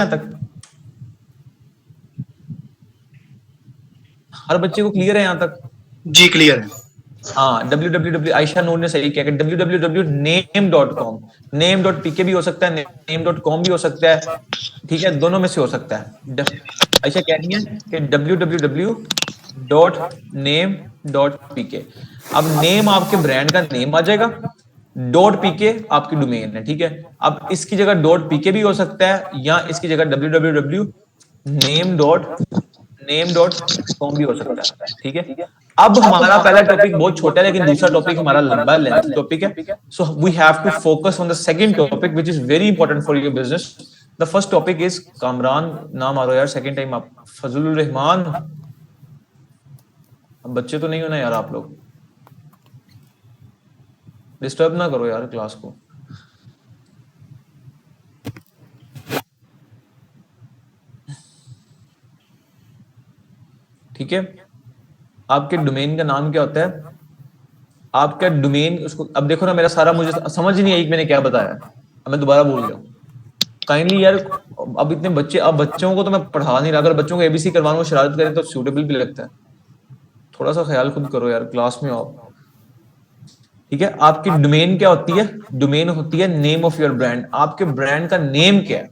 यहाँ तक? हर बच्चे को क्लियर है यहाँ तक? जी क्लियर है। हाँ, www, आयशा नूर ने सही किया कि www.name.com, name.pk भी हो सकता है, name.com भी हो सकता है, ठीक है, दोनों में से हो सकता है। आयशा कह रही है कि www.name.pk। अब नेम आपके ब्रांड का नेम आ जाएगा, .pk आपकी डोमेन है, ठीक है। अब इसकी जगह .pk भी हो सकता है, या इसकी जगह www.name.com भी हो सकता है, ठीक है। अब हमारा पहला टॉपिक बहुत छोटा है, लेकिन दूसरा टॉपिक हमारा लंबा लेंथ टॉपिक है। So we have to focus on the second topic which is very important for your business. The first topic is Kamran, नाम आ रहा है यार सेकंड टाइम आप, फजलुर रहमान। अब बच्चे तो नहीं हो ना यार, आप लोग डिस्टर्ब ना करो यार क्लास को। ठीक है, आपके डोमेन का नाम क्या होता है? आपका डोमेन, उसको अब देखो ना, मेरा सारा मुझे समझ नहीं आई कि मैंने क्या बताया। अब मैं दोबारा बोल रहा हूँ, काइंडली यार। अब इतने बच्चे, अब बच्चों को तो मैं पढ़ा नहीं रहा, अगर बच्चों को एबीसी करवाना, शरारत करें तो सूटेबल भी लगता है। थोड़ा सा ख्याल खुद करो यार, क्लास में आओ, ठीक है। आपकी डोमेन क्या होती है? डोमेन होती है नेम ऑफ योर ब्रांड। आपके ब्रांड का नेम क्या है?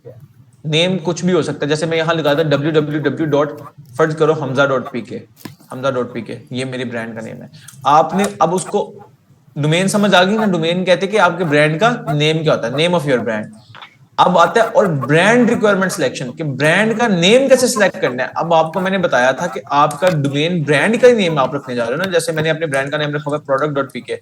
नेम कुछ भी हो सकता है, जैसे मैं यहां लिखा था www डॉट, फर्ज करो Hamza dot PK, Hamza dot PK, ये मेरे ब्रांड का नेम है। आपने अब उसको, डोमेन समझ आ गई ना? डोमेन कहते हैं कि आपके ब्रांड का नेम क्या होता है, नेम ऑफ योर ब्रांड। अब आता है और ब्रांड रिक्वायरमेंट सिलेक्शन, कि ब्रांड का नेम कैसे सिलेक्ट करना है। अब आपको मैंने बताया था कि आपका डोमेन ब्रांड का ही नेम आप रखने जा रहे हो ना, जैसे मैंने अपने ब्रांड का नेम रखा हुआ प्रोडक्ट डॉट पीके,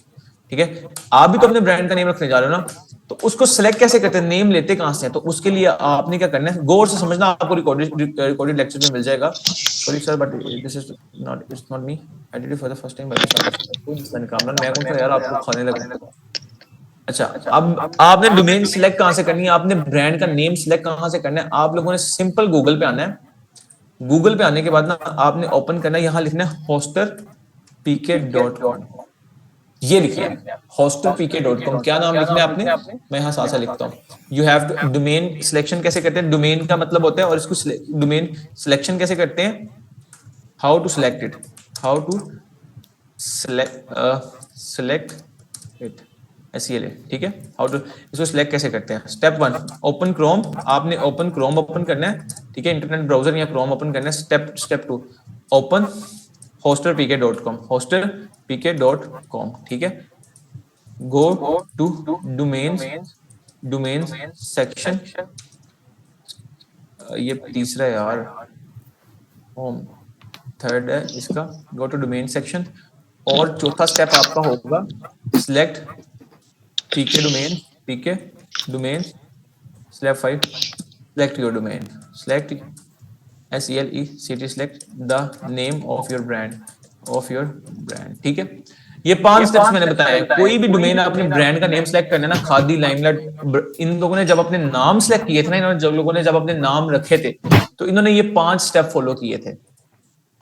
ठीक है। आप भी तो अपने ब्रांड का नेम रखने जा रहे हो ना, तो उसको सिलेक्ट कैसे करते हैं, नेम लेते कहां से हैं? तो उसके लिए आपने क्या करना है, गौर से समझना, आपको रिकॉर्डेड लेक्चर में मिल जाएगा। Sorry sir, but this is not, it's not me, I did it for the first time by mistake. Kamran, मैं कौन सा यार आपको खाने लगा। अच्छा, अब आपने डोमेन सिलेक्ट कहां से करनी है, आपने ब्रांड का नेम सिलेक्ट कहां से करना है? आप लोगों ने सिंपल गूगल पे आना है। गूगल पे आने के बाद ना आपने ओपन करना है, यहां लिखना है hosterpk.com, ये लिखिए hosterpk.com। क्या नाम लिखना है आपने? मैं यहां साथ साथ लिखता हूं। You have to, domain selection कैसे करते हैं, डोमेन का मतलब होता है, और इसको डोमेन सिलेक्शन कैसे करते हैं, how to select it, how to select it, SELA, ठीक है। हाउ टू, इसको सिलेक्ट कैसे करते हैं? Step 1, open Chrome. आपने ओपन क्रोम ओपन करना है, ठीक है, इंटरनेट ब्राउजर या क्रोम ओपन करना है। स्टेप 2, ओपन hosterpk.com, hosterpk.com, ठीक है। Go to domains, domains section, ये तीसरा है यार, होम, थर्ड है इसका, गो टू डोमेन सेक्शन। और चौथा स्टेप आपका होगा select PK domain, PK domain. Step 5, select your domain, select SELECT, select the name of your brand, of your brand, ठीक है। ये 5 स्टेप्स मैंने बताया। कोई भी डोमेन आपने ब्रांड का नेम सेलेक्ट करना है ना, खादी, लाइमलाइट, इन लोगों ने जब अपने नाम सेलेक्ट किए थे ना, इन्होंने, जब लोगों ने जब अपने नाम रखे थे, तो इन्होंने ये 5 स्टेप फॉलो किए थे।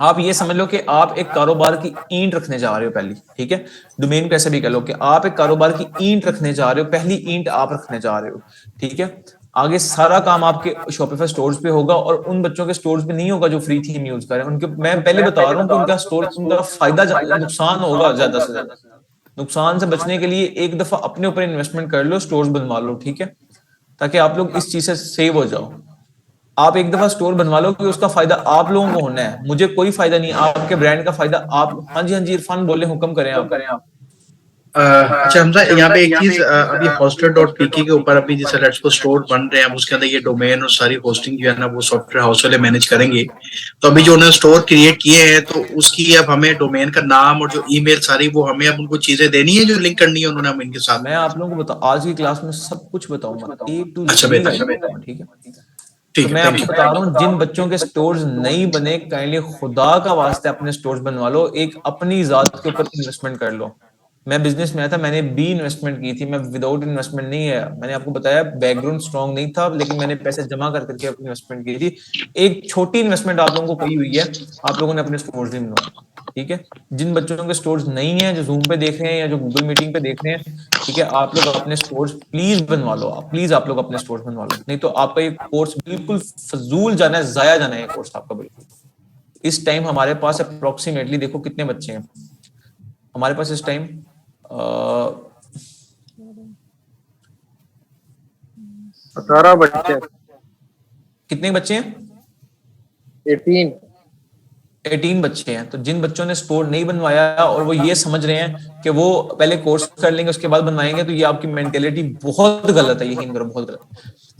आप ये समझ लो कि आप एक कारोबार की ईंट रखने जा रहे हो पहली, ठीक है। डोमेन कैसे भी कह लो कि आप एक कारोबार की ईंट रखने जा रहे हो, पहली ईंट आप रखने जा रहे हो, ठीक है। आगे सारा काम आपके शॉपिफाई स्टोर्स पे होगा, और उन बच्चों के स्टोर्स पे नहीं होगा जो फ्री थीम यूज करें उनके। मैं पहले बता रहा हूँ कि उनका स्टोर, उनका फायदा, नुकसान होगा ज्यादा से ज्यादा। नुकसान से बचने के लिए एक दफा अपने ऊपर इन्वेस्टमेंट कर लो, स्टोर्स बनवा लो, ठीक है, ताकि आप लोग इस चीज से सेव हो जाओ। आप एक दफा स्टोर बनवा लो कि उसका फायदा आप लोगों को होना है, मुझे कोई फायदा नहीं, आपके ब्रांड का फायदा आप। हाँ जी, हाँ जी, इरफान बोले, हुक्म करें आप। अच्छा हमजा, यहाँ पे एक चीज, अभी होस्टर डॉट पीके के ऊपर अभी जैसे लेट्स सपोज स्टोर बन रहे हैं, अब उसके अंदर ये डोमेन और सारी होस्टिंग जो है ना वो सॉफ्टवेयर हाउस वाले मैनेज करेंगे। तो अभी जो उन्होंने स्टोर क्रिएट किए हैं, तो उसकी अब हमें डोमेन का नाम और जो ईमेल सारी, वो हमें अब उनको चीजें देनी है जो लिंक करनी है उन्होंने हम इनके साथ। मैं आप लोगों को बता, आज की क्लास में सब कुछ बताऊंगा, अच्छा Z बेहतर, गाइड बताऊंगा, ठीक है। तो ठीक है, मैं थैंक आपको यू। बता रहा हूँ, जिन बच्चों के स्टोर्स नहीं बने, काइंडली खुदा का वास्ते अपने स्टोर्स बनवा लो, एक अपनी जात के ऊपर इन्वेस्टमेंट कर लो। मैं बिजनेस में आया था, मैंने भी इन्वेस्टमेंट की थी, मैं विदाउट इन्वेस्टमेंट नहीं है। मैंने आपको बताया बैकग्राउंड स्ट्रांग नहीं था, लेकिन मैंने पैसे जमा कर करके इन्वेस्टमेंट की थी। एक छोटी इन्वेस्टमेंट आप लोगों को कही हुई है, आप लोगों ने अपने स्टोर्स भी बनवाए। ठीक है, जिन बच्चों के स्टोर्स नहीं है, जो जूम पे देख रहे हैं या जो गूगल मीटिंग पे देख रहे हैं, ठीक है, आप लोग अपने स्टोर्स प्लीज बनवा लो, प्लीज आप लोग अपने स्टोर्स बनवा लो, नहीं तो आपका ये कोर्स बिल्कुल फजूल जाना है, जाया जाना है ये कोर्स आपका बिल्कुल। इस टाइम हमारे पास अप्रोक्सीमेटली देखो कितने बच्चे हैं हमारे पास इस टाइम, 18 बच्चे, कितने बच्चे हैं? 18। 18 बच्चे हैं। तो जिन बच्चों ने स्टोर नहीं बनवाया और वो ये समझ रहे हैं कि वो पहले कोर्स कर लेंगे उसके बाद बनवाएंगे, तो ये आपकी मेंटेलिटी बहुत गलत है, यकीन करो बहुत गलत।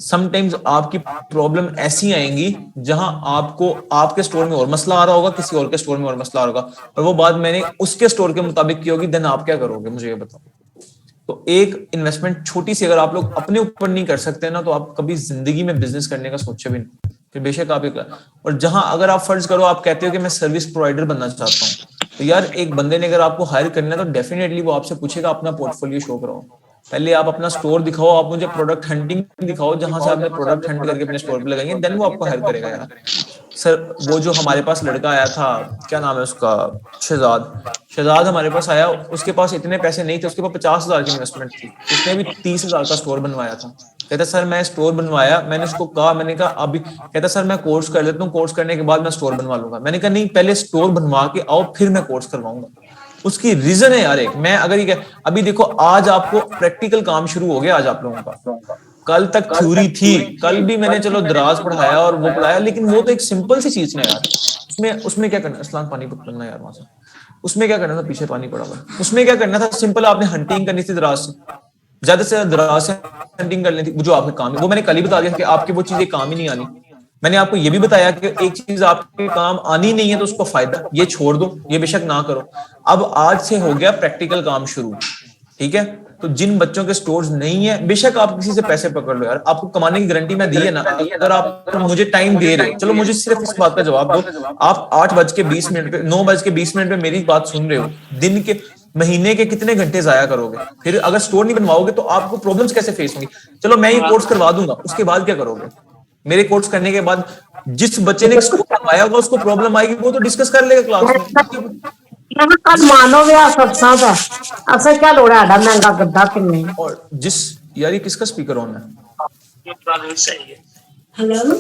समटाइम्स आपकी प्रॉब्लम ऐसी आएंगी जहां आपको आपके स्टोर में और मसला आ रहा होगा, किसी और के स्टोर में और मसला आ रहा होगा, और वो बात मैंने उसके स्टोर के मुताबिक की होगी, देन आप क्या करोगे मुझे ये बताओ। तो एक इन्वेस्टमेंट छोटी सी अगर आप लोग अपने ऊपर नहीं कर सकते ना, तो आप कभी जिंदगी में बिजनेस करने का सोचे भी नहीं, फिर बेशक आप एक, और जहां अगर आप फर्ज करो आप कहते हो कि मैं सर्विस प्रोवाइडर बनना चाहता हूँ, तो यार एक बंदे ने अगर आपको हायर करना है तो डेफिनेटली वो आपसे पूछेगा अपना पोर्टफोलियो शो कराओ, पहले आप अपना स्टोर दिखाओ, आप मुझे प्रोडक्ट हंटिंग दिखाओ जहां से आपने प्रोडक्ट हंट करके अपने स्टोर पे लगाएंगे, देन वो आपको हायर करेगा यार। सर वो जो हमारे पास लड़का आया था, क्या नाम है उसका, शहजाद हमारे पास आया, उसके पास इतने पैसे नहीं थे, उसके पास 50,000 की इन्वेस्टमेंट थी, उसने भी 30,000 का स्टोर बनवाया था। कहता सर मैं स्टोर बनवाया, मैंने उसको कहा, मैंने कहा अभी, कहता सर मैं कोर्स कर लेता हूँ, कोर्स करने के बाद मैं स्टोर बनवा लूंगा। मैंने कहा नहीं, पहले स्टोर बनवा के आओ फिर मैं कोर्स करवाऊंगा। उसकी रीजन है यार एक, मैं अगर ये अभी देखो आज आपको प्रैक्टिकल काम शुरू हो गया आज आप लोगों का, कल तक थ्योरी थी, कल भी मैंने चलो दराज पढ़ाया और वो पढ़ाया, लेकिन वो तो एक सिंपल सी चीज ना यार, उसमें उसमें क्या करना, इस्लाम पानी पकड़ना यार वहां से, उसमें क्या करना था, पीछे पानी पड़ा हुआ, उसमें क्या करना था, सिंपल आपने हंटिंग करनी थी दराज से, ज्यादा से ज्यादा दराज से हंटिंग करनी थी, जो आपके काम है वो मैंने कल ही बता दिया कि आपकी वो चीजें काम ही नहीं आनी। मैंने आपको ये भी बताया कि एक चीज आपके काम आनी नहीं है तो उसको फायदा, ये छोड़ दो, ये बेशक ना करो। अब आज से हो गया प्रैक्टिकल काम शुरू, ठीक है। तो जिन बच्चों के स्टोर्स नहीं है, बेशक आप किसी से पैसे पकड़ लो यार, आपको कमाने की गारंटी मैं दी है ना, अगर आप मुझे टाइम दे रहे हो, चलो मुझे सिर्फ इस बात का जवाब दो, आप 8:20 पे 9:20 पे मेरी बात सुन रहे हो, दिन के महीने के कितने घंटे जाया करोगे? फिर अगर स्टोर नहीं बनवाओगे तो आपको प्रॉब्लम्स कैसे फेस होंगी? चलो मैं ये कोर्स करवा दूंगा, उसके बाद क्या करोगे? मेरे कोर्स करने के बाद जिस बच्चे ने स्टोर बनवाया होगा उसको प्रॉब्लम आएगी, वो तो डिस्कस कर लेगा क्लास में। कल मानो व्याह सत्संग है, असें क्या लोड़ है आडा महंगा गद्दा किन्ने। और जिस यार ये किसका स्पीकर ऑन है? हेलो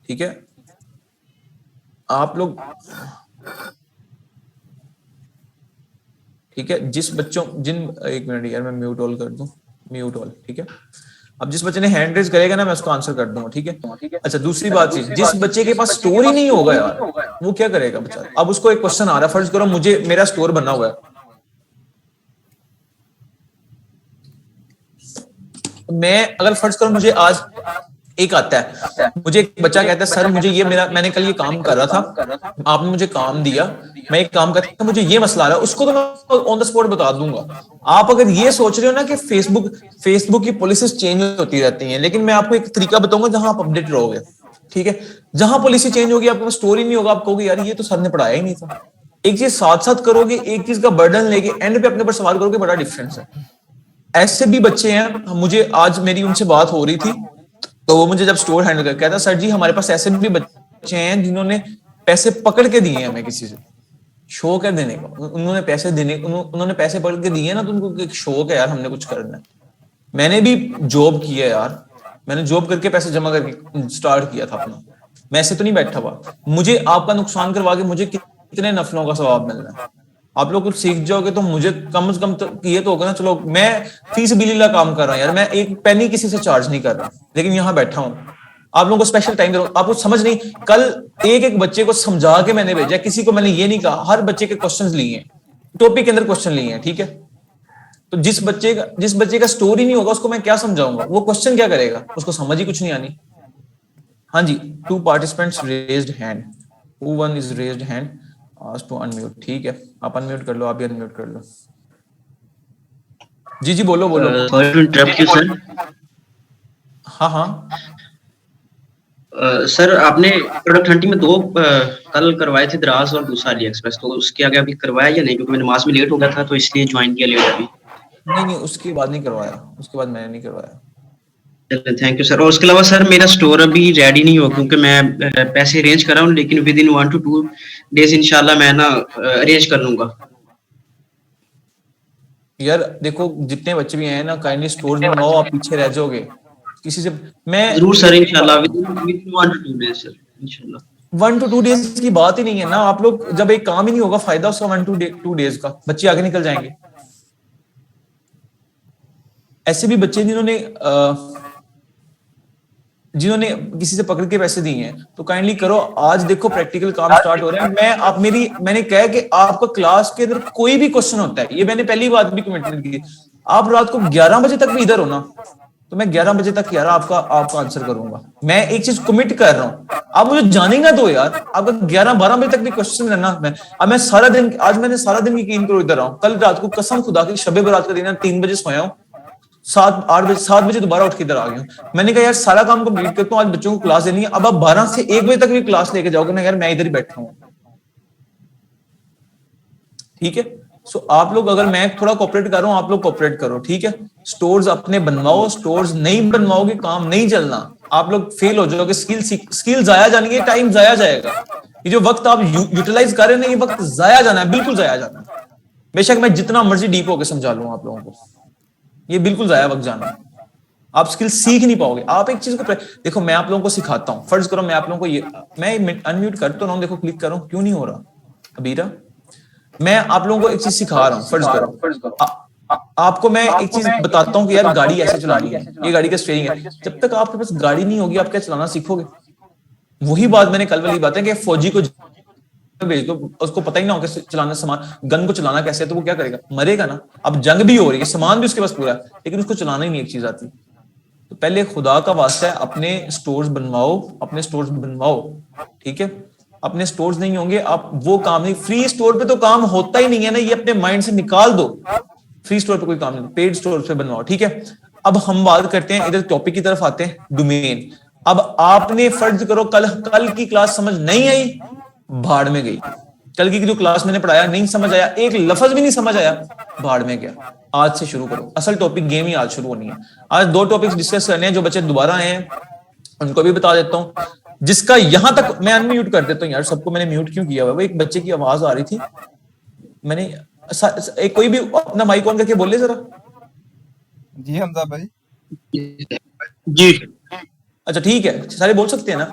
ठीक है, आप लोग ठीक है, जिस बच्चों जिन एक मिनट यार मैं म्यूट ऑल कर दूं, म्यूट ऑल, ठीक है। अब जिस बच्चे ने हैंड रेज करेगा ना मैं उसको आंसर कर दूंगा, ठीक है। अच्छा दूसरी बात चीज, जिस बच्चे के पास स्टोर ही नहीं होगा यार वो क्या करेगा बेचारा? अब उसको एक क्वेश्चन आ रहा है, फर्ज करो मुझे मेरा स्टोर बना हुआ है, मैं अगर फर्ज करो मुझे आज एक आता है, मुझे एक बच्चा कहता है सर मुझे ये मेरा मैंने कल ये काम कर रहा था, आपने मुझे काम दिया, मैं एक काम करता हूं, मुझे ये मसला आ रहा है, उसको तो मैं ऑन द स्पॉट बता दूंगा। आप अगर ये सोच रहे हो ना कि फेसबुक की पॉलिसीज चेंज होती रहती हैं, लेकिन मैं आपको एक तरीका बताऊंगा जहां आप अपडेट रहोगे, ठीक है। जहां पॉलिसी चेंज होगी आपके पास स्टोरी नहीं होगा, आप कहोगे यार ये तो सर ने पढ़ाया ही नहीं था। एक चीज साथ साथ करोगे, एक चीज का बर्डन लेके एंड पे अपने ऊपर सवाल करोगे, बड़ा डिफरेंस है। ऐसे भी बच्चे हैं, मुझे आज मेरी उनसे बात हो रही थी, तो वो मुझे जब स्टोर हैंडल कर कहता सर जी हमारे पास ऐसे भी बच्चे हैं जिन्होंने पैसे पकड़ के दिए हैं हमें, किसी से शौक है देने का, उन्होंने पैसे देने उन्होंने पैसे पकड़ के दिए ना, तो उनको एक शौक है यार हमने कुछ करना है। मैंने भी जॉब की है यार, मैंने जॉब करके पैसे जमा करके स्टार्ट किया था अपना, मैं ऐसे तो नहीं बैठा हुआ। मुझे आपका नुकसान करवा के मुझे कितने नफलों का सवाब मिलना है? आप लोग कुछ सीख जाओगे तो मुझे कम से कम तो ये तो होगा ना, चलो मैं फीस बिलिल्लाह काम कर रहा हूँ यार, मैं एक पेनी किसी से चार्ज नहीं कर रहा, लेकिन यहाँ बैठा हूँ, आप लोगों को स्पेशल टाइम दे रहा हूँ, आपको समझ नहीं, कल एक एक बच्चे को समझा के मैंने भेजा, किसी को मैंने ये नहीं कहा, हर बच्चे के क्वेश्चंस लिए हैं, टॉपिक के अंदर क्वेश्चन लिए हैं, ठीक है। तो जिस बच्चे का स्टोरी नहीं होगा उसको मैं क्या समझाऊंगा, वो क्वेश्चन क्या करेगा, उसको समझ ही कुछ नहीं आनी। हाँ जी, 2 participants raised hand, who one is raised hand, ask to unmute, ठीक है आप अनम्यूट कर लो, आप भी अनम्यूट कर लो। जी जी बोलो बोलो। Sorry to interrupt you sir. हाँ हाँ सर आपने प्रोडक्ट हंटिंग में 2 कल करवाए थे, द्रास और दूसरा अली एक्सप्रेस, तो उसके आगे अभी करवाया या नहीं? क्योंकि मैं नमाज में लेट हो गया था तो इसलिए ज्वाइन किया लेट अभी। नहीं उसके बाद नहीं करवाया, उसके बाद मैंने नहीं करवाया। चलिए थैंक यू सर। और उसके अलावा सर मेरा स्टोर अभी रेडी नहीं हुआ क्योंकि मैं पैसे अरेंज कर रहा हूँ, लेकिन विद इन 1 to 2 डेज इंशाल्लाह मैं ना अरेंज कर लूंगा। यार देखो जितने बच्चे भी हैं ना, काइंडली स्टोर में आओ, आप पीछे रह जाओगे किसी से। मैं जरूर सर इंशाल्लाह with in 1 to 2 days sir इंशाल्लाह। 1 to 2 डेज की बात ही नहीं है ना। आप लोग जब एक काम ही नहीं होगा, फायदा उसका 1 to 2 डेज का, बच्चे आगे निकल जाएंगे। ऐसे भी बच्चे जिन्होंने किसी से पकड़ के पैसे दिए हैं, तो काइंडली करो। आज देखो प्रैक्टिकल काम स्टार्ट हो रहा है। मैंने कहा कि आपका क्लास के अंदर कोई भी क्वेश्चन होता है, ये मैंने पहली बात भी कमिटमेंट की, आप रात को 11 बजे तक भी इधर हो ना, तो मैं 11 बजे तक यार आपका आंसर करूंगा। मैं एक चीज कमिट कर रहा हूं, आप मुझे जानेगा तो यार, आपका 11-12 बजे तक भी क्वेश्चन रहना। मैं सारा दिन, आज मैंने सारा दिन यकीन करो इधर आऊं। कल रात को कसम खुदा की शबे बारात का दिन 3 बजे सोया हूं, 7 बजे दोबारा उठ के इधर आ गया हूं। मैंने कहा यार सारा काम कंप्लीट करता हूं, आज बच्चों को क्लास देनी है। अब आप 12 से 1 बजे तक भी क्लास लेके जाओगे ना यार, मैं इधर ही बैठा हूं। ठीक है, सो आप लोग, अगर मैं थोड़ा कोऑपरेट कर रहा हूं, आप लोग कोऑपरेट करो। ठीक है, स्टोर्स अपने बनवाओ, स्टोर्स नहीं बनवाओगे काम नहीं चलना, आप लोग फेल हो जाओगे। स्किल जाया जानी है, टाइम जाया जाएगा। ये जो वक्त आप यूटिलाइज कर रहे हैं ना, ये वक्त जाया जाना है, बिल्कुल जाया जाना है। बेशक मैं जितना मर्जी डीप होकर समझा लूं आप लोगों को, ये बिल्कुल जाया वक्त जाना है। आप स्किल सीख नहीं पाओगे। आप एक चीज को देखो, मैं आप लोगों को सिखाता हूं। फर्ज करो मैं आप लोगों को ये, मैं अनम्यूट कर तो रहा हूं, देखो क्लिक करो, क्यों नहीं हो रहा अबीरा। मैं आप लोगों को एक चीज सिखा रहा हूं। फर्ज करो आपको मैं एक चीज बताता हूं कि यार गाड़ी ऐसे चलानी है, ये गाड़ी का स्टीयरिंग है। जब तक आपके पास गाड़ी नहीं होगी, आप क्या चलाना सीखोगे? वही बात मैंने कल वाली बात है कि फौजी को भेज दो, उसको पता ही ना हो कैसे चलाना, सामान गन को चलाना कैसे है, तो वो क्या करेगा? मरेगा ना। अब जंग भी हो रही है, सामान भी उसके पास पूरा है, लेकिन उसको चलाना ही नहीं एक चीज आती। तो पहले खुदा का वास्ता है अपने स्टोर्स बनवाओ, अपने स्टोर्स बनवाओ। ठीक है, अपने स्टोर्स नहीं होंगे आप वो काम नहीं। फ्री स्टोर पे तो काम होता ही नहीं है ना, ये अपने माइंड से निकाल दो। फ्री स्टोर पे कोई काम नहीं, पेड स्टोर पे बनवाओ। ठीक है, अब हम बात करते हैं, इधर टॉपिक की तरफ आते हैं, डोमेन। अब आपने फर्ज करो कल की क्लास समझ नहीं आई, भाड़ में गई। कल की जो क्लास मैंने पढ़ाया नहीं समझ आया, एक लफ्ज भी नहीं समझ आया, भाड़ में गया। आज से शुरू करो, असल टॉपिक गेम ही आज शुरू होनी है। आज 2 टॉपिक्स डिस्कस करने हैं, जो बच्चे दोबारा आए हैं उनको भी बता देता हूं। जिसका यहां तक मैं अनम्यूट कर देता हूं यार, सबको मैंने म्यूट क्यों किया हुआ है? वो एक बच्चे की आवाज आ रही थी, मैंने एक कोई भी अपना माइक ऑन करके बोले जरा। जी हमजा भाई। जी अच्छा ठीक है, सारे बोल सकते हैं ना?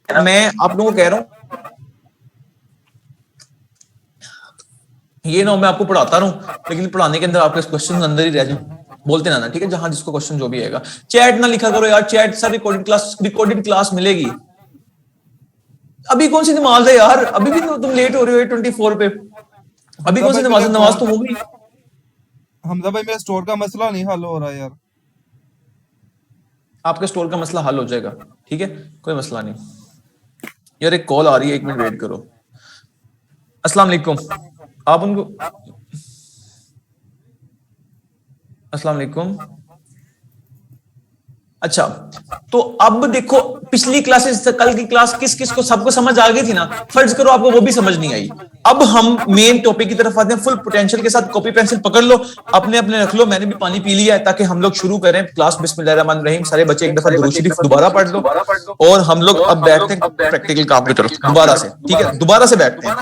तो मैं आप लोगों को कह रहा हूं, ये ना मैं आपको पढ़ाता रहूं, लेकिन पढ़ाने के अंदर आपके क्वेश्चन अंदर ही रह जाए, बोलते ना। ठीक है, जहां जिसको क्वेश्चन जो भी आएगा, चैट ना लिखा करो यार। चैट सर रिकॉर्डेड क्लास मिलेगी। अभी कौन सी नमाज है यार? अभी भी तुम लेट हो रहे हो 24 पे। अभी कौन सी नमाज तो हो गई। हमजा भाई मेरा स्टोर का मसला नहीं हल हो रहा है यार। आपके स्टोर का मसला हल हो जाएगा, ठीक है, कोई मसला नहीं। यार एक कॉल आ रही है, 1 मिनट वेट करो। अस्सलाम वालेकुम, आप उनको अस्सलाम वालेकुम। अच्छा, तो अब देखो पिछली क्लासेस, कल की क्लास किस को सबको समझ आ गई थी ना? फर्ज करो आपको वो भी समझ नहीं आई। अब हम मेन टॉपिक की तरफ आते हैं। फुल पोटेंशियल के साथ कॉपी पेंसिल पकड़ लो, अपने अपने रख लो। मैंने भी पानी पी लिया है, ताकि हम लोग शुरू करें क्लास। बिस्मिल्लाहिर्रहमानिर्रहीम। सारे बच्चे एक दफा दुरूद शरीफ दोबारा पढ़ लो, और हम लोग अब बैठते हैं प्रैक्टिकल काम की तरफ दोबारा से। ठीक है, दोबारा से बैठते हैं।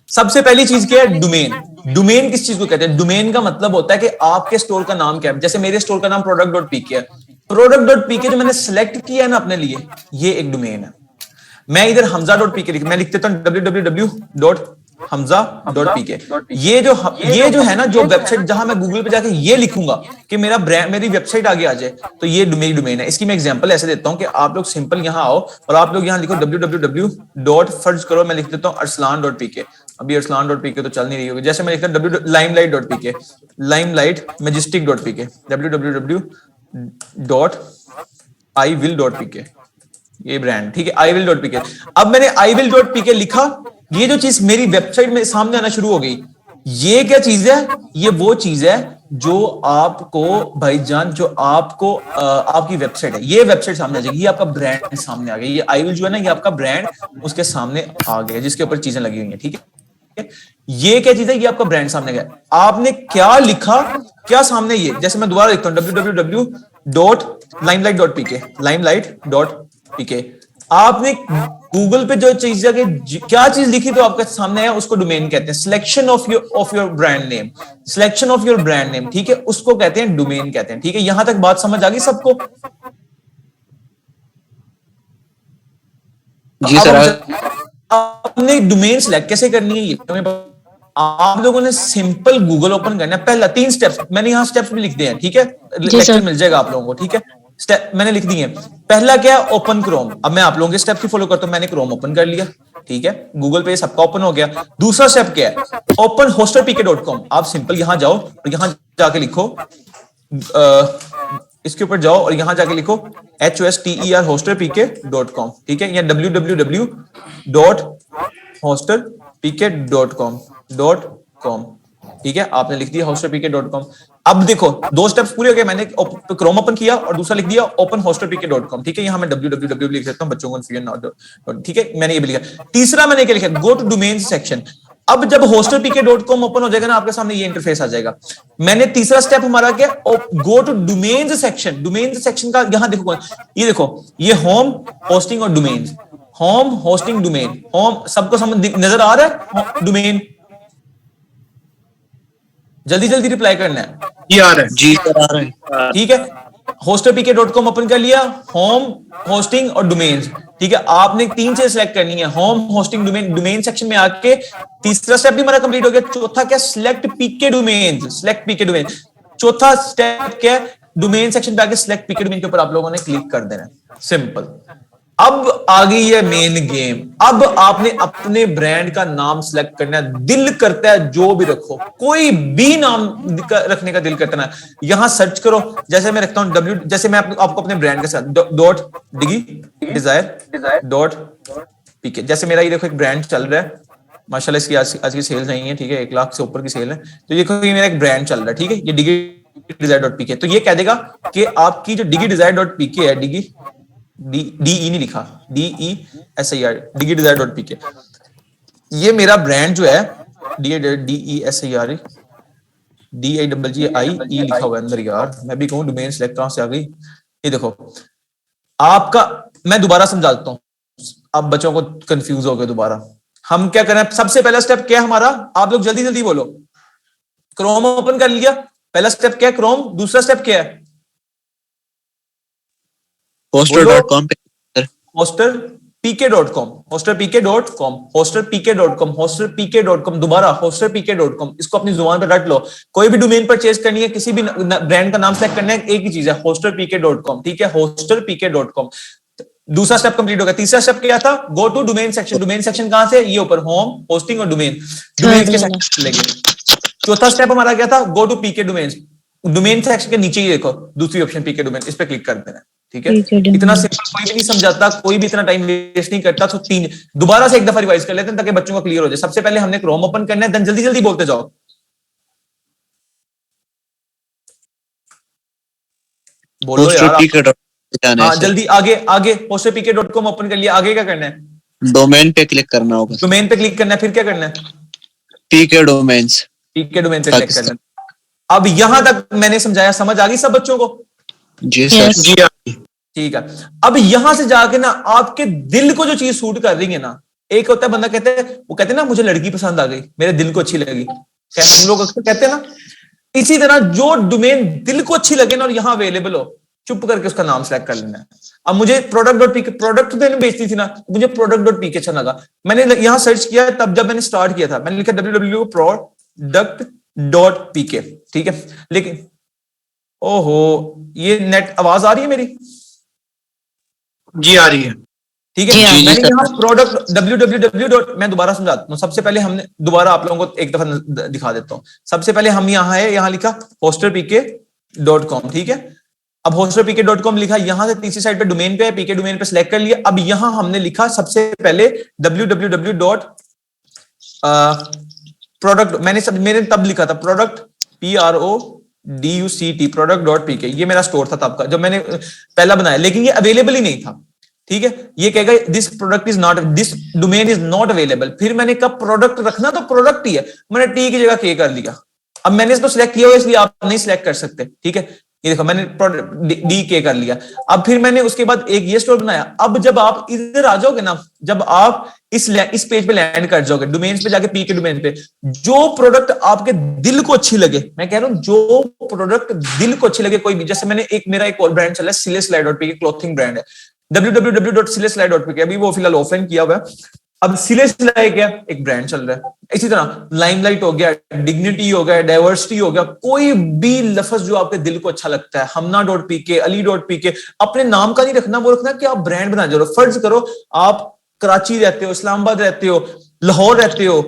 सबसे पहली चीज क्या है? डोमेन। डोमेन किस चीज को कहते हैं? डोमेन का मतलब होता है कि आपके स्टोर का नाम क्या है। जैसे मेरे स्टोर का नाम प्रोडक्ट.pk है। प्रोडक्ट.pk जो मैंने सेलेक्ट किया है ना अपने लिए, ये एक डोमेन है। मैं इधर हमजा.pk मैं लिख देता हूं www.hamza.pk। ये जो है ना, जो वेबसाइट जहां मैं गूगल पे जाके ये लिखूंगा कि मेरा ब्रांड, मेरी वेबसाइट आगे आ जाए, तो ये मेरी डोमेन है। इसकी मैं एग्जांपल ऐसे देता हूं कि आप लोग सिंपल यहां आओ और आप लोग यहां लिखो www. फर्ज करो मैं लिख देता हूं अरसलान.pk। अभी अरसलान.pk तो चल नहीं रही होगी। जैसे मैं लिखता हूं limelight.pk, limelight majestic.pk, www.iwill.pk, ये ब्रांड। ठीक है, iwill.pk। अब मैंने iwill.pk लिखा, ये जो चीज मेरी वेबसाइट में सामने आना शुरू हो गई। ये क्या चीज है? ये वो चीज है जो आपको भाईजान, जो आपको आपकी वेबसाइट है, ये वेबसाइट सामने आ जाएगी। ये आपका ब्रांड सामने आ गया। ये iwill जो है ना, ये आपका ब्रांड उसके सामने आ गया, जिसके ऊपर चीजें लगी हुई हैं। ठीक है, ये क्या चीज है, ये आपका ब्रांड सामने गया, आपने क्या लिखा, क्या सामने ये, जैसे मैं दोबारा लिखता हूं www.limelight.pk, limelight.pk, आपने गूगल पे जो चीज है, क्या चीज लिखी तो आपके सामने है, उसको डोमेन कहते हैं। Selection of your brand name, selection of your brand name, ठीक है, उसको कहते हैं डोमेन कहते हैं। ठीक है, यहां तक बात समझ आ गई सबको? जी सर। आपने डोमेन सिलेक्ट कैसे करनी है, ये आप लोगों ने सिंपल गूगल ओपन करना है। पहला 3 स्टेप्स मैंने यहां स्टेप्स भी लिख दिए हैं, ठीक है, लेक्चर मिल जाएगा आप लोगों को, ठीक है, स्टेप मैंने लिख दिए हैं। पहला क्या है, ओपन क्रोम। अब मैं आप लोगों के स्टेप की फॉलो करता हूं, मैंने क्रोम ओपन कर लिया, ठीक है, गूगल पे सबका ओपन हो गया। दूसरा स्टेप क्या है, ओपन hosterpk.com। आप सिंपल यहां जाओ और यहां जाके लिखो, इसके ऊपर जाओ और यहां जाके लिखो HOSTER hosterpk.com, ठीक है, या www.hosterpk.com, ठीक है, आपने लिख दिया hosterpk.com। अब देखो 2 स्टेप्स पूरे हो गए, मैंने क्रोम ओपन किया और दूसरा लिख दिया ओपन hosterpk.com, ठीक है, यहां मैं www लिख सकता हूं, बच्चों को कंफ्यूजन ना हो, ठीक है, मैंने ये भी लिखा। तीसरा मैंने क्या लिखा, गो टू डोमेन सेक्शन। अब जब hosterpk.com ओपन हो जाएगा ना, आपके सामने ये इंटरफेस आ जाएगा। मैंने तीसरा स्टेप हमारा क्या, go to domain section. Domain section का यहां देखो, ये देखो, ये होम, होस्टिंग और domain, home, hosting, domain, home, सबको समझ नजर आ रहा है, डोमेन, जल्दी जल्दी रिप्लाई करना है। जी आ रहा है। जी सर आ रहे हैं। ठीक है, hosterpk.com ओपन कर लिया, होम, होस्टिंग और डोमेन्स, ठीक है, आपने 3 चीजें सिलेक्ट करनी है, home, hosting, domain. Domain section में आके तीसरा स्टेप भी हमारा कंप्लीट हो गया। चौथा क्या, select PK domain, select PK domain. चौथा स्टेप क्या है, डोमेन सेक्शन पे आके सिलेक्ट पीके डोमेन के ऊपर आप लोगों ने क्लिक कर देना है, सिंपल। अब आ गई है मेन गेम। अब आपने अपने ब्रांड का नाम सिलेक्ट करना है, दिल करता है जो भी रखो, कोई भी नाम रखने का दिल करता है, यहां सर्च करो। जैसे मैं रखता हूं डब्ल्यू, जैसे मैं आपको अपने ब्रांड के साथ .digi.desire.pk, जैसे मेरा ये देखो एक ब्रांड चल रहा है, माशाल्लाह, इसकी आज की सेल नहीं है, ठीक है, 1 लाख से ऊपर की सेल है, तो ये मेरा एक ब्रांड चल रहा है, ठीक है, ये digi.desire.pk। तो ये कह देगा कि आपकी जो digi.desire.pk है, DE नहीं लिखा, DESIR, digi.desire.pk, ये मेरा ब्रांड जो है, DESIR, DIGGIE लिखा हुआ है अंदर, यार मैं भी कहूं डोमेन सिलेक्ट कहां से आ गई। ये देखो आपका, मैं दोबारा समझा देता हूं, अब बच्चों को कंफ्यूज हो गए दोबारा। हम क्या करें, सबसे पहला स्टेप क्या है हमारा, आप लोग जल्दी जल्दी बोलो। क्रोम ओपन कर लिया, पहला स्टेप क्या है, क्रोम। दूसरा स्टेप क्या है, hoster.com पे hosterpk.com, hosterpk.com, hosterpk.com, hosterpk.com, दोबारा hosterpk.com। इसको अपनी जुबान पर रट लो। कोई भी डोमेन परचेज करनी है, किसी भी ब्रांड का नाम सेलेक्ट करना है, एक ही चीज है, hosterpk.com, ठीक है, hosterpk.com। दूसरा स्टेप कंप्लीट हो गया। तीसरा स्टेप क्या था, go to domain section. Domain section कहां से, ये ऊपर, होम, होस्टिंग और डोमेन, डोमेन के सेक्शन लेंगे। चौथा स्टेप हमारा क्या था, go to PK domain. Domain section के नीचे ही देखो दूसरी ऑप्शन पीके डोमेन, इस पे क्लिक कर देना, ठीक है। इतना सिंपल कोई भी नहीं समझाता, कोई भी इतना टाइम वेस्ट नहीं करता। तो 3 दोबारा से एक दफा रिवाइज कर लेते हैं ताकि बच्चों को क्लियर हो जाए। सबसे पहले हमने क्रोम ओपन करना है, देन जल्दी जल्दी बोलते जाओ। बोलो यार, हाँ जल्दी, आगे आगे। hosterpk.com ओपन कर लिया, आगे क्या करना है, डोमेन पे क्लिक करना होगा। डोमेन पे क्लिक करना है, फिर क्या करना है, पीके डोमेन्स, पीके डोमेन पे क्लिक करना है। अब यहां तक मैंने समझाया, समझ आ गई सब बच्चों को? जी सर। जी ठीक है। अब यहां से जाके ना, आपके दिल को जो चीज सूट कर रही है ना, एक होता है बंदा कहते हैं, वो कहते हैं ना, मुझे लड़की पसंद आ गई, मेरे दिल को अच्छी लगी, हम लोग अक्सर कहते हैं ना। इसी तरह जो डोमेन दिल को अच्छी लगे ना और यहां अवेलेबल हो, चुप करके उसका नाम सेलेक्ट कर लेना है। अब मुझे प्रोडक्ट.pk, प्रोडक्ट तो मैंने बेचती थी ना, मुझे प्रोडक्ट.pk अच्छा लगा, मैंने यहां सर्च किया। तब जब मैंने स्टार्ट किया था, मैंने लिखा www.product.pk, ठीक है। लेकिन ओहो, ये नेट आवाज आ रही है मेरी? जी आ रही है, ठीक है। मैंने यहाँ प्रोडक्ट www. मैं दोबारा समझाता हूँ। सबसे पहले हमने, दोबारा आप लोगों को एक दफा दिखा देता हूँ। सबसे पहले हम यहाँ है, यहाँ लिखा hosterpk.com, ठीक है। अब hosterpk.com लिखा, यहां से तीसरी साइड पे डोमेन पे है, पीके डोमेन पे सिलेक्ट कर लिया। अब यहां हमने लिखा सबसे पहले www.product, मैंने तब लिखा था प्रोडक्ट, PRODUCT, product.pk, ये मेरा स्टोर था तब का, जब मैंने पहला बनाया, लेकिन ये अवेलेबल ही नहीं था। ठीक है, ये कहेगा this product is not, this domain is not available. फिर मैंने कब प्रोडक्ट रखना, तो प्रोडक्ट ही है, मैंने टी की जगह के कर लिया। अब मैंने इसको सिलेक्ट किया हुआ इसलिए आप नहीं सिलेक्ट कर सकते, ठीक है। ये देखो मैंने डी के कर लिया। अब फिर मैंने उसके बाद एक ये स्टोर बनाया। अब जब आप इधर आ जाओगे ना, जब आप इस पेज पे लैंड कर जाओगे, डोमेन्स पे जाके पी के डोमेन पे, जो प्रोडक्ट आपके दिल को अच्छी लगे, मैं कह रहा हूं जो प्रोडक्ट दिल को अच्छी लगे, कोई भी, जैसे मैंने मेरा एक और ब्रांड चला है sileslide.pk, क्लॉथिंग ब्रांड है, www.sileslide.pk, अभी वो फिलहाल ऑफलाइन किया हुआ है। अब सिलेस्लाइ क्या एक ब्रांड चल रहा है, इसी तरह लाइमलाइट हो गया, डिग्निटी हो गया, डाइवर्सिटी हो गया, कोई भी लफ्ज जो आपके दिल को अच्छा लगता है, हमना.pk, अली.pk, अपने नाम का नहीं रखना, वो रखना कि आप ब्रांड बना रहे हो। फर्ज करो आप कराची रहते हो, इस्लामाबाद रहते हो, लाहौर रहते हो,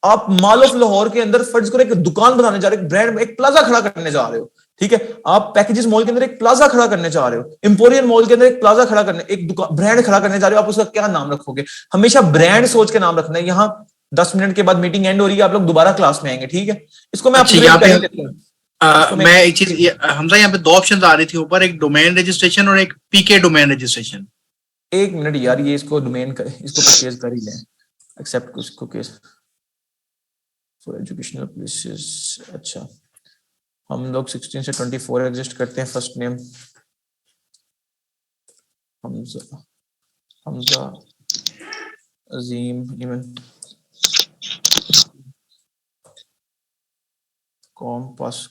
आप मॉल ऑफ लाहौर के अंदर फर्ज करो एक दुकान बनाने जा रहे हो, एक ब्रांड, एक प्लाजा खड़ा करने जा रहे हो, ठीक है। आप पैकेजेस मॉल के अंदर एक प्लाजा खड़ा करने जा रहे हो, इंपोरियन मॉल के अंदर एक प्लाजा खड़ा करने, एक दुकान ब्रांड खड़ा करने जा रहे हो, आप उसका क्या नाम रखोगे? हमेशा ब्रांड सोच के नाम रखना है। यहाँ 10 मिनट के बाद मीटिंग एंड हो रही है, आप लोग दोबारा क्लास में आएंगे, ठीक है। इसको मैं अच्छा, यहाँ पे आपको मैं एक चीज, हमजा यहाँ पे दो ऑप्शन आ रही थी ऊपर, एक डोमेन रजिस्ट्रेशन और एक पीके डोमेन रजिस्ट्रेशन। एक मिनट यार, ये इसको डोमेन कर, इसको परचेज कर ही लें, एक्सेप्ट उसको केस फॉर एजुकेशनल प्लेसेस। अच्छा, हम लोग 16 से 24 एग्जिस्ट करते हैं। फर्स्ट नेम हमजा, हमजा अजीम, ईमेल कॉम पास,